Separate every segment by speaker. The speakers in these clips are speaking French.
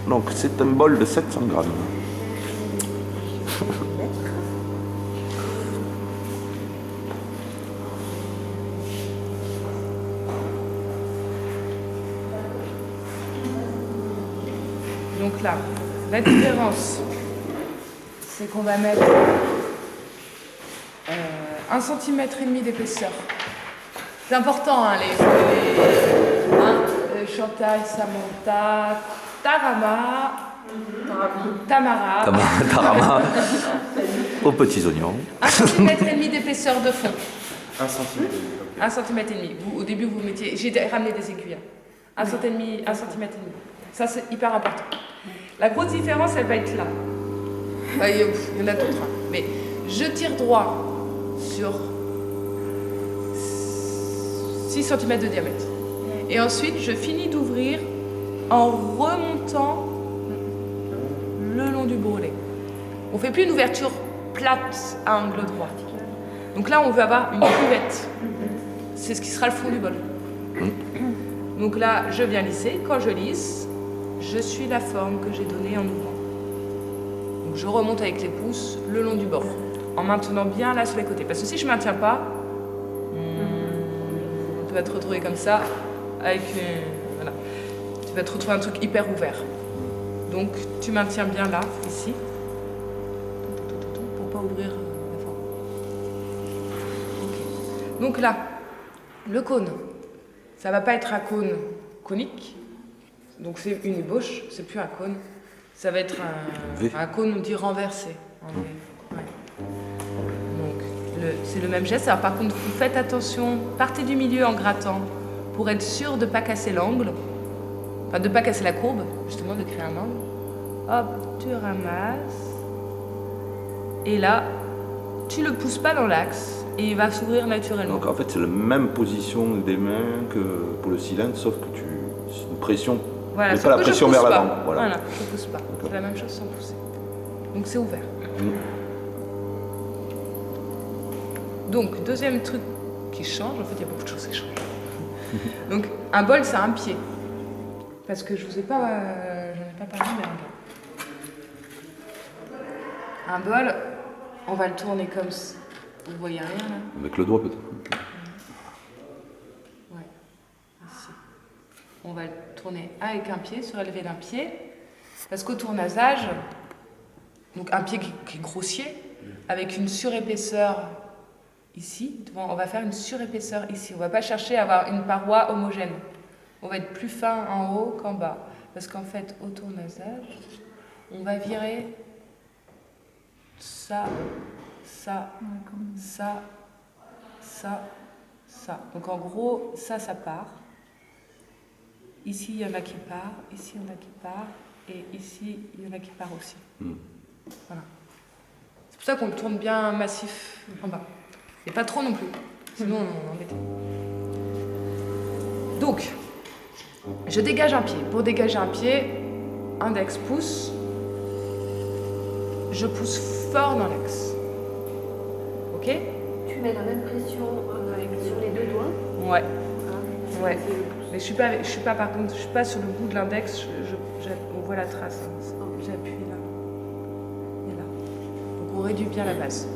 Speaker 1: Donc c'est un bol de 700 grammes.
Speaker 2: Donc là, la différence, c'est qu'on va mettre 1,5 cm d'épaisseur. C'est important, hein, Chantal, Samantha, Tarama, Tamara.
Speaker 1: Tarama. Aux petits oignons.
Speaker 2: 1,5 cm d'épaisseur de fond.
Speaker 3: 1 cm.
Speaker 2: 1,5 cm. Au début, vous mettiez. J'ai ramené des aiguilles. 1,5 cm. Ça, c'est hyper important. La grosse différence, elle va être là. Il y en a d'autres. Hein. Mais je tire droit sur 6 cm de diamètre. Et ensuite, je finis d'ouvrir en remontant le long du bourrelet. On ne fait plus une ouverture plate à angle droit. Donc là, on veut avoir une cuvette. C'est ce qui sera le fond du bol. Donc là, je viens lisser. Quand je lisse, je suis la forme que j'ai donnée en ouvrant. Donc je remonte avec les pouces le long du bord, en maintenant bien là sur les côtés. Parce que si je ne maintiens pas, tu vas te retrouver comme ça, avec voilà. Tu vas te retrouver un truc hyper ouvert. Donc tu maintiens bien là, ici, pour ne pas ouvrir la forme. Okay. Donc là, le cône, ça ne va pas être un cône conique. Donc c'est une ébauche, c'est plus un cône. Ça va être un cône, on dit renversé. Ouais. Donc c'est le même geste. Alors par contre, vous faites attention, partez du milieu en grattant pour être sûr de ne pas casser l'angle, enfin de ne pas casser la courbe, justement de créer un angle. Hop, tu ramasses. Et là, tu le pousses pas dans l'axe et il va s'ouvrir naturellement.
Speaker 1: Donc en fait, c'est la même position des mains que pour le cylindre, sauf que c'est une pression.
Speaker 2: Voilà,
Speaker 1: mais pas la pression vers l'avant.
Speaker 2: Voilà, je ne pousse pas. C'est la même chose sans pousser. Donc c'est ouvert. Donc, deuxième truc qui change, en fait, il y a beaucoup de choses qui changent. Donc, un bol, c'est un pied. Parce que je vous ai pas, j'en ai pas parlé, mais un bol, on va le tourner comme ça. Vous voyez rien là?
Speaker 1: Avec le doigt peut-être.
Speaker 2: Ouais, ici. On va le tourner avec un pied, surélevé d'un pied. Parce qu'au tournasage, donc un pied qui est grossier, avec une surépaisseur ici, on va faire une surépaisseur ici. On ne va pas chercher à avoir une paroi homogène. On va être plus fin en haut qu'en bas. Parce qu'en fait, au tournasage, on va virer ça, ça, ça, ça, ça. Donc en gros, ça part. Ici, il y en a qui part. Ici, il y en a qui part. Et ici, il y en a qui part aussi. Voilà. C'est pour ça qu'on le tourne bien massif en bas. Et pas trop non plus. Sinon, on est embêté. Donc, je dégage un pied. Pour dégager un pied, index pouce. Je pousse fort dans l'axe. Ok?
Speaker 4: Tu mets la même pression sur les deux doigts.
Speaker 2: Ouais. Ouais. Mais je suis pas, par contre, je suis pas sur le bout de l'index. On voit la trace. Hein. J'appuie là. Et là. Donc on réduit bien la base.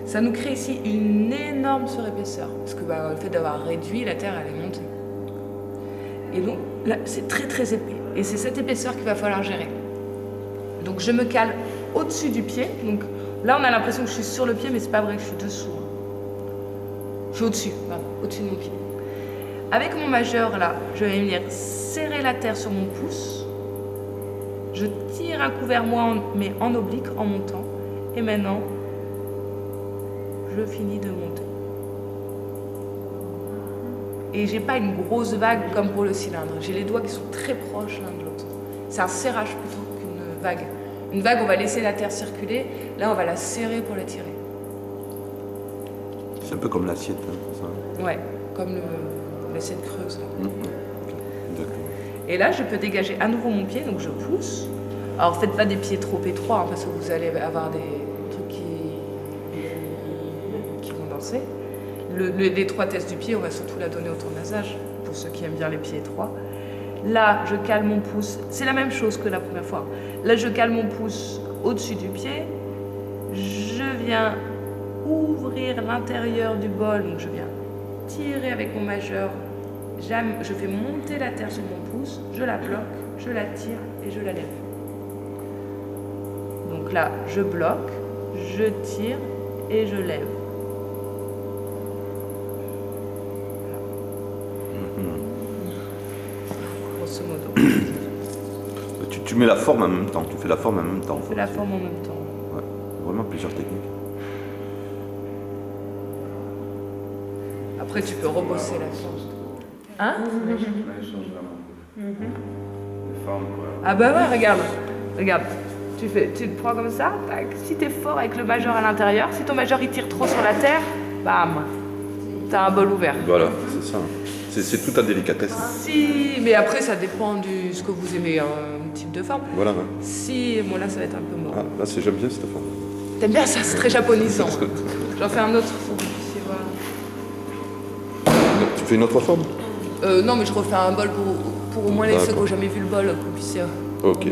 Speaker 2: Ça nous crée ici une énorme surépaisseur. Parce que le fait d'avoir réduit, la terre elle est montée. Et donc là, c'est très très épais. Et c'est cette épaisseur qu'il va falloir gérer. Donc je me cale au-dessus du pied. Donc là on a l'impression que je suis sur le pied, mais c'est pas vrai que je suis dessous. Je suis au-dessus, au-dessus de mon pied. Avec mon majeur là, je vais venir serrer la terre sur mon pouce. Je tire un coup vers moi, mais en oblique, en montant. Et maintenant, je finis de monter. Et j'ai pas une grosse vague comme pour le cylindre. J'ai les doigts qui sont très proches l'un de l'autre. C'est un serrage plutôt qu'une vague. Une vague, on va laisser la terre circuler. Là, on va la serrer pour la tirer.
Speaker 1: C'est un peu comme l'assiette, hein, ça.
Speaker 2: Ouais, comme l'assiette creuse. Là.
Speaker 1: D'accord.
Speaker 2: Et là, je peux dégager à nouveau mon pied, donc je pousse. Alors, faites pas des pieds trop étroits, hein, parce que vous allez avoir des trucs qui vont danser. L'étroitesse du pied, on va surtout la donner au tournasage, pour ceux qui aiment bien les pieds étroits. Là, je cale mon pouce. C'est la même chose que la première fois. Là, je cale mon pouce au-dessus du pied. Je viens ouvrir l'intérieur du bol. Donc, je viens tirer avec mon majeur. Je fais monter la terre sur mon pouce. Je la bloque, je la tire et je la lève. Donc là, je bloque, je tire et je lève. Grosso modo.
Speaker 1: Tu mets la forme en même temps, tu fais la forme en même temps.
Speaker 2: Je fais la forme en même temps.
Speaker 1: Ouais, vraiment plusieurs techniques.
Speaker 2: Après, tu peux rebosser la forme. Hein? Ah bah ouais, regarde. Regarde. Tu le prends comme ça. Tac. Si t'es fort avec le majeur à l'intérieur, si ton majeur il tire trop sur la terre, bam, t'as un bol ouvert.
Speaker 1: Voilà, c'est ça. C'est toute ta délicatesse.
Speaker 2: Si, mais après ça dépend de ce que vous aimez, un type de forme.
Speaker 1: Voilà, ouais.
Speaker 2: Si, bon là ça va être un peu mort.
Speaker 1: Ah, là, j'aime bien cette forme.
Speaker 2: T'aimes bien ça, c'est très japonisant. J'en fais un autre pour que vous puissiez voir.
Speaker 1: Tu fais une autre forme?
Speaker 2: Non, mais je refais un bol pour au moins les ceux qui n'ont jamais vu le bol, que vous puissiez.
Speaker 1: Ok.